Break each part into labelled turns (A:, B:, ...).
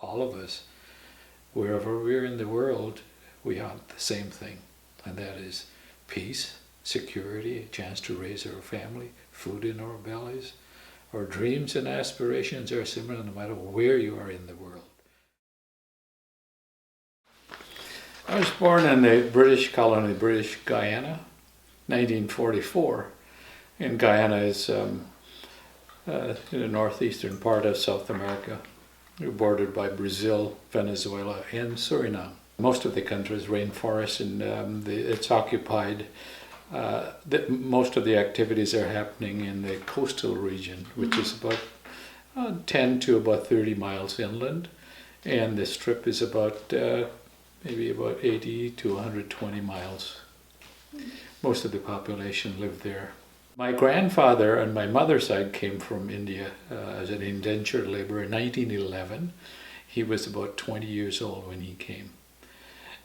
A: All of us, wherever we're in the world, we have the same thing, and that is peace, security, a chance to raise our family, food in our bellies. Our dreams and aspirations are similar no matter where you are in the world. I was born in the British colony, British Guyana, 1944. And Guyana is in the northeastern part of South America. We're bordered by Brazil, Venezuela, and Suriname. Most of the country is rainforest, and it's occupied. Most of the activities are happening in the coastal region, which is about 10 to about 30 miles inland, and the strip is about maybe about 80 to 120 miles. Most of the population lived there. My grandfather on my mother's side came from India as an indentured laborer in 1911. He was about 20 years old when he came.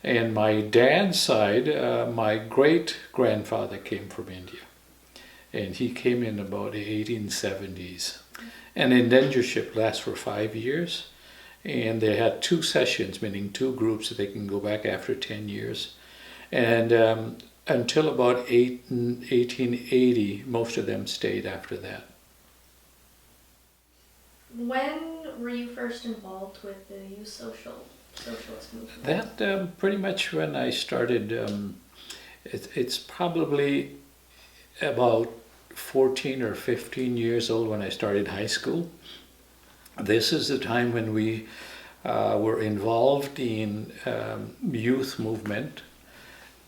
A: And my dad's side, my great-grandfather came from India. And he came in about the 1870s. And indentureship lasts for 5 years. And they had 2 sessions, meaning 2 groups, so they can go back after 10 years. And until about 1880, most of them stayed after that.
B: When were you first involved with the youth socialist movement?
A: That pretty much when I started, it's probably about 14 or 15 years old when I started high school. This is the time when we were involved in youth movement.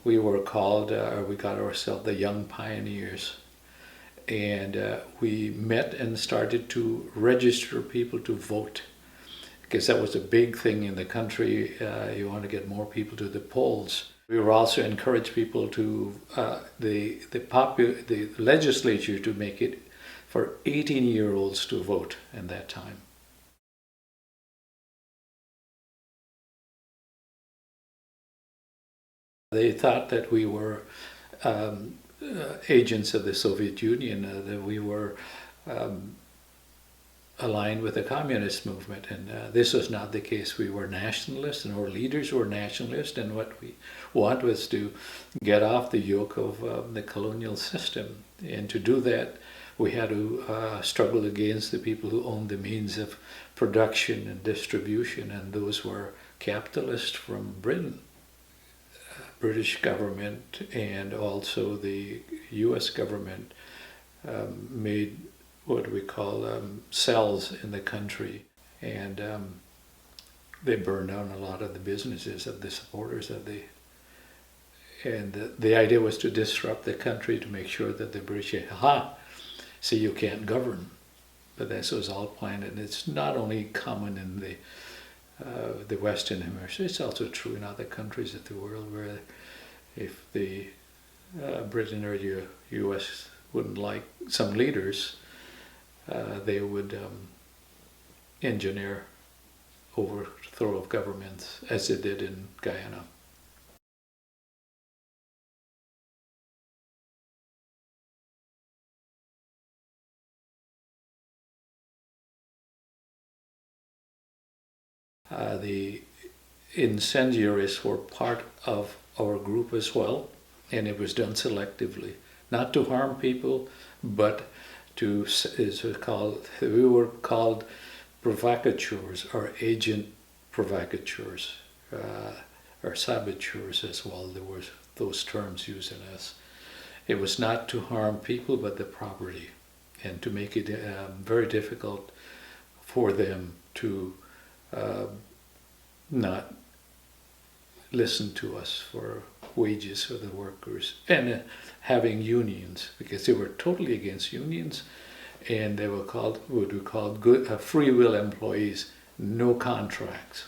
A: We were called, we got ourselves the Young Pioneers. And we met and started to register people to vote, because that was a big thing in the country. You want to get more people to the polls. We were also encouraged people to, the legislature to make it for 18-year-olds to vote at that time. They thought that we were agents of the Soviet Union, that we were aligned with the communist movement, and this was not the case. We were nationalists, and our leaders were nationalists, and what we want was to get off the yoke of the colonial system. And to do that, we had to struggle against the people who owned the means of production and distribution, and those were capitalists from Britain. British government and also the U.S. government made what we call cells in the country, and they burned down a lot of the businesses of the supporters of the. And the idea was to disrupt the country to make sure that the British say, see, you can't govern. But this was all planned, and it's not only common in the Western Hemisphere. It's also true in other countries of the world where if the Britain or the U.S. wouldn't like some leaders, they would engineer overthrow of governments, as they did in Guyana. The incendiaries were part of our group as well, and it was done selectively, not to harm people, but to, we were called provocateurs, or agent provocateurs, or saboteurs as well. There were those terms used in us. It was not to harm people, but the property, and to make it very difficult for them to not listen to us for wages for the workers, and having unions, because they were totally against unions, and they were called what we called free will employees, no contracts.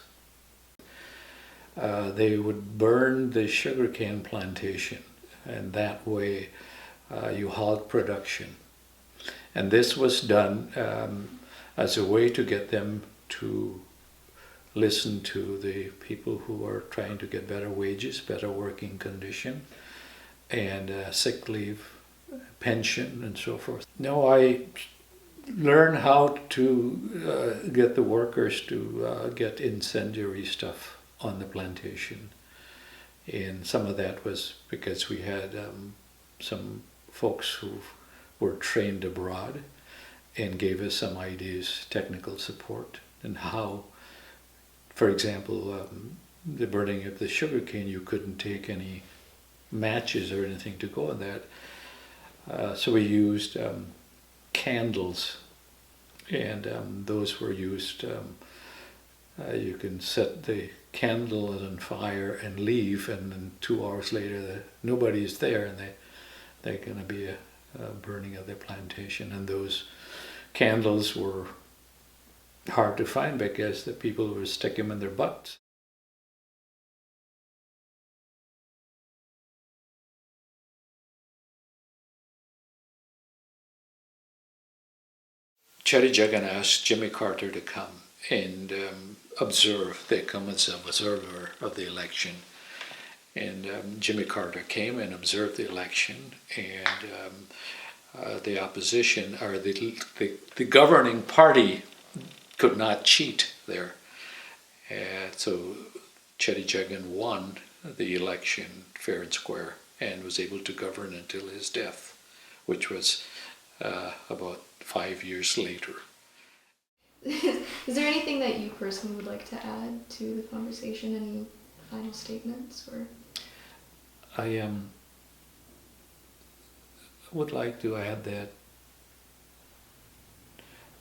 A: They would burn the sugarcane plantation, and that way you halt production. And this was done as a way to get them to listen to the people who were trying to get better wages, better working condition, and sick leave, pension, and so forth. No, learn how to get the workers to get incendiary stuff on the plantation. And some of that was because we had some folks who were trained abroad and gave us some ideas, technical support, and how, for example, the burning of the sugarcane, you couldn't take any matches or anything to go in that. So we used candles, and those were used. You can set the candle on fire and leave, and then 2 hours later nobody's there, and they're going to be a burning of the plantation. And those candles were hard to find because the people would stick them in their butts. Cherry Jagan asked Jimmy Carter to come and observe. They come as an observer of the election. And Jimmy Carter came and observed the election, and the opposition, or the governing party, could not cheat there. So Cherry Jagan won the election fair and square and was able to govern until his death, which was about 5 years later.
B: Is there anything that you personally would like to add to the conversation? Any final statements? Or
A: I would like to add that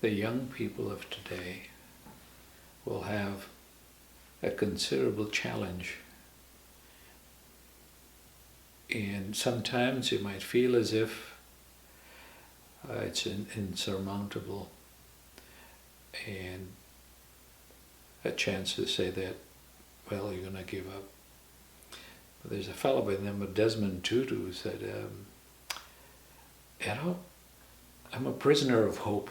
A: the young people of today will have a considerable challenge. And sometimes you might feel as if it's insurmountable, and a chance to say that, well, you're going to give up. But there's a fellow by the name of Desmond Tutu who said, I'm a prisoner of hope.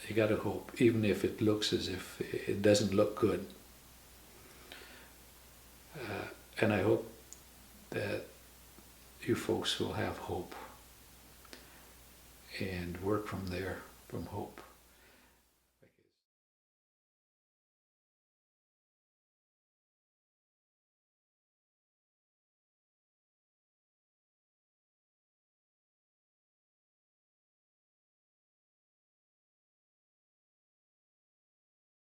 A: You got to hope, even if it looks as if it doesn't look good. And I hope that you folks will have hope and work from there, from hope.